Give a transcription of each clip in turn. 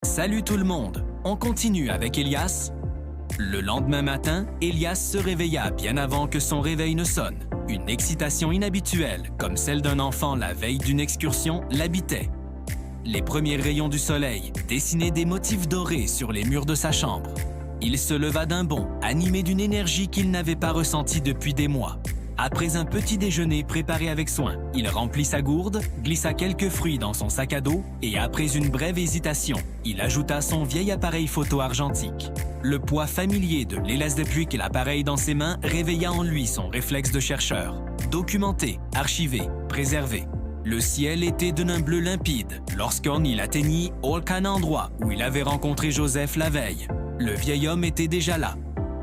Salut tout le monde, on continue avec Elias. Le lendemain matin, Elias se réveilla bien avant que son réveil ne sonne. Une excitation inhabituelle, comme celle d'un enfant la veille d'une excursion, l'habitait. Les premiers rayons du soleil dessinaient des motifs dorés sur les murs de sa chambre. Il se leva d'un bond, animé d'une énergie qu'il n'avait pas ressentie depuis des mois. Après un petit déjeuner préparé avec soin, il remplit sa gourde, glissa quelques fruits dans son sac à dos et après une brève hésitation, il ajouta son vieil appareil photo argentique. Le poids familier de l'hélas depuis et l'appareil dans ses mains réveilla en lui son réflexe de chercheur. Documenté, archivé, préservé. Le ciel était d'un bleu limpide lorsqu'on il atteignit aucun endroit où il avait rencontré Joseph la veille. Le vieil homme était déjà là.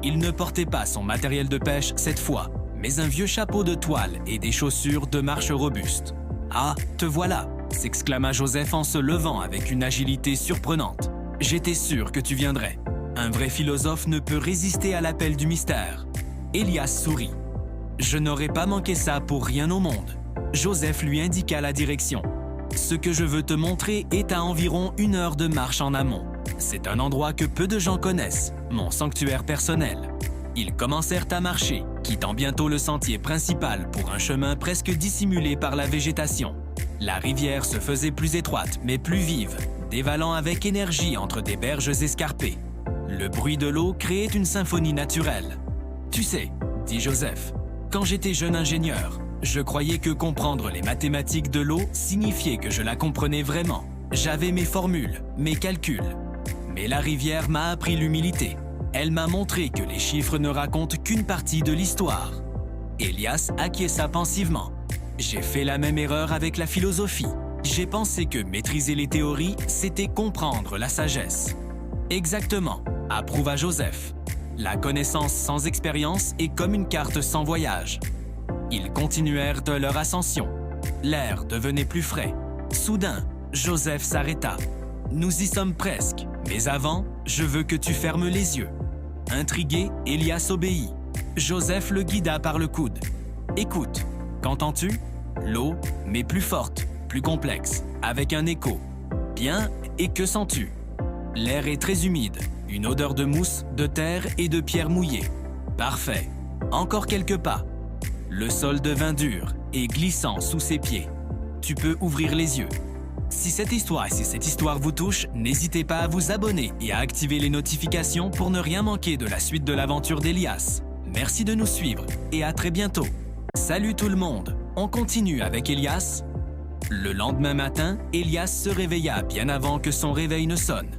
Il ne portait pas son matériel de pêche cette fois, mais un vieux chapeau de toile et des chaussures de marche robustes. « Ah, te voilà !» s'exclama Joseph en se levant avec une agilité surprenante. « J'étais sûr que tu viendrais. Un vrai philosophe ne peut résister à l'appel du mystère. » Elias sourit. « Je n'aurais pas manqué ça pour rien au monde. » Joseph lui indiqua la direction. « Ce que je veux te montrer est à environ 1 heure de marche en amont. C'est un endroit que peu de gens connaissent, mon sanctuaire personnel. » Ils commencèrent à marcher, quittant bientôt le sentier principal pour un chemin presque dissimulé par la végétation. La rivière se faisait plus étroite mais plus vive, dévalant avec énergie entre des berges escarpées. Le bruit de l'eau créait une symphonie naturelle. « Tu sais, » dit Joseph, « quand j'étais jeune ingénieur, je croyais que comprendre les mathématiques de l'eau signifiait que je la comprenais vraiment. J'avais mes formules, mes calculs. Mais la rivière m'a appris l'humilité. Elle m'a montré que les chiffres ne racontent qu'une partie de l'histoire. » Elias acquiesça pensivement. « J'ai fait la même erreur avec la philosophie. J'ai pensé que maîtriser les théories, c'était comprendre la sagesse. » « Exactement, » approuva Joseph. « La connaissance sans expérience est comme une carte sans voyage. » Ils continuèrent de leur ascension. L'air devenait plus frais. Soudain, Joseph s'arrêta. « Nous y sommes presque, mais avant, je veux que tu fermes les yeux. » Intrigué, Elias obéit. Joseph le guida par le coude. « Écoute, qu'entends-tu? L'eau, mais plus forte, plus complexe, avec un écho. Bien, et que sens-tu? L'air est très humide, une odeur de mousse, de terre et de pierres mouillées. Parfait. Encore quelques pas. Le sol devint dur et glissant sous ses pieds. Tu peux ouvrir les yeux. » Si cette histoire vous touche, n'hésitez pas à vous abonner et à activer les notifications pour ne rien manquer de la suite de l'aventure d'Elias. Merci de nous suivre et à très bientôt. Salut tout le monde, on continue avec Elias. Le lendemain matin, Elias se réveilla bien avant que son réveil ne sonne.